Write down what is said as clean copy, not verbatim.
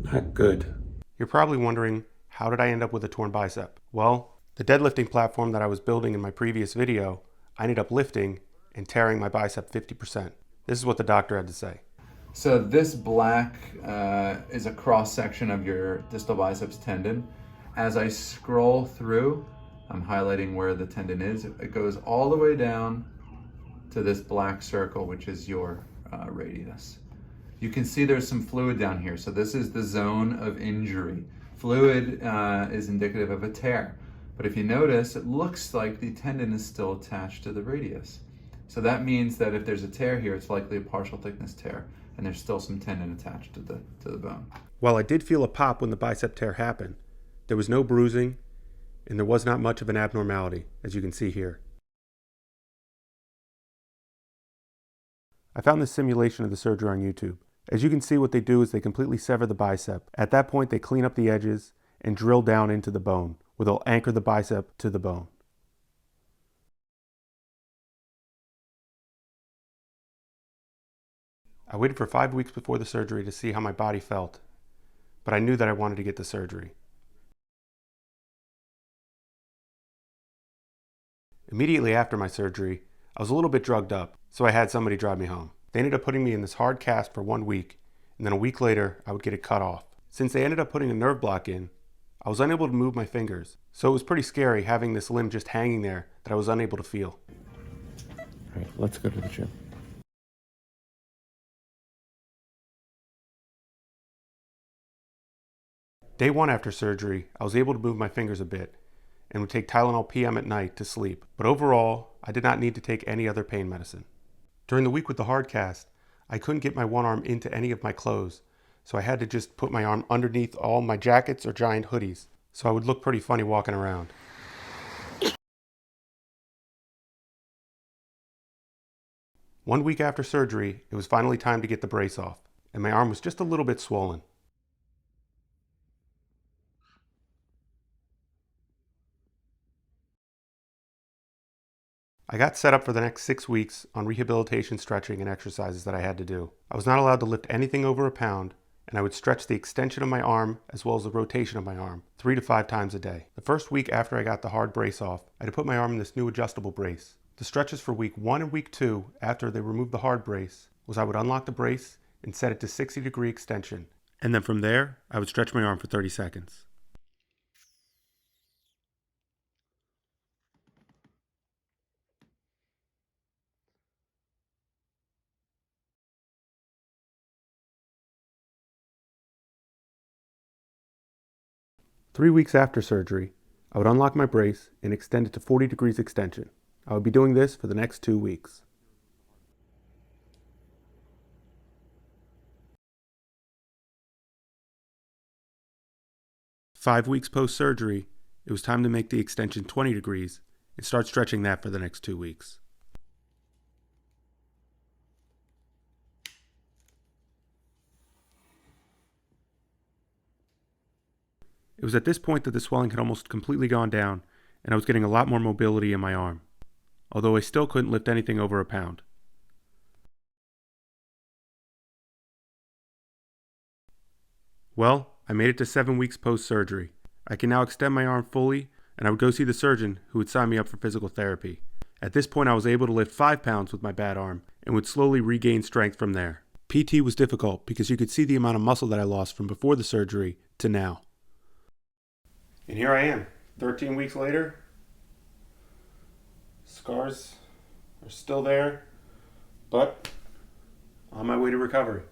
Not good. You're probably wondering, how did I end up with a torn bicep? Well, the deadlifting platform that I was building in my previous video, I ended up lifting and tearing my bicep 50%. This is what the doctor had to say. So this black is a cross section of your distal biceps tendon. As I scroll through, I'm highlighting where the tendon is. It goes all the way down to this black circle, which is your radius. You can see there's some fluid down here. So this is the zone of injury. Fluid is indicative of a tear. But if you notice, it looks like the tendon is still attached to the radius. So that means that if there's a tear here, it's likely a partial thickness tear, and there's still some tendon attached to the bone. While I did feel a pop when the bicep tear happened, there was no bruising, and there was not much of an abnormality, as you can see here. I found this simulation of the surgery on YouTube. As you can see, what they do is they completely sever the bicep. At that point, they clean up the edges and drill down into the bone, where they'll anchor the bicep to the bone. I waited for 5 weeks before the surgery to see how my body felt, but I knew that I wanted to get the surgery. Immediately after my surgery, I was a little bit drugged up, so I had somebody drive me home. They ended up putting me in this hard cast for 1 week, and then a week later, I would get it cut off. Since they ended up putting a nerve block in, I was unable to move my fingers, so it was pretty scary having this limb just hanging there that I was unable to feel. All right, let's go to the gym. Day 1 after surgery, I was able to move my fingers a bit and would take Tylenol PM at night to sleep, but overall, I did not need to take any other pain medicine. During the week with the hard cast, I couldn't get my one arm into any of my clothes, so I had to just put my arm underneath all my jackets or giant hoodies, so I would look pretty funny walking around. One week after surgery, it was finally time to get the brace off, and my arm was just a little bit swollen. I got set up for the next 6 weeks on rehabilitation stretching and exercises that I had to do. I was not allowed to lift anything over a pound, and I would stretch the extension of my arm as well as the rotation of my arm 3 to 5 times a day. The first week after I got the hard brace off, I had to put my arm in this new adjustable brace. The stretches for week 1 and week 2 after they removed the hard brace was I would unlock the brace and set it to 60-degree extension, and then from there I would stretch my arm for 30 seconds. Three weeks after surgery, I would unlock my brace and extend it to 40 degrees extension. I would be doing this for the next 2 weeks. Five weeks post-surgery, it was time to make the extension 20 degrees and start stretching that for the next 2 weeks. It was at this point that the swelling had almost completely gone down, and I was getting a lot more mobility in my arm, although I still couldn't lift anything over a pound. Well, I made it to 7 weeks post-surgery. I can now extend my arm fully, and I would go see the surgeon who would sign me up for physical therapy. At this point, I was able to lift 5 pounds with my bad arm and would slowly regain strength from there. PT was difficult because you could see the amount of muscle that I lost from before the surgery to now. And here I am, 13 weeks later. Scars are still there, but on my way to recovery.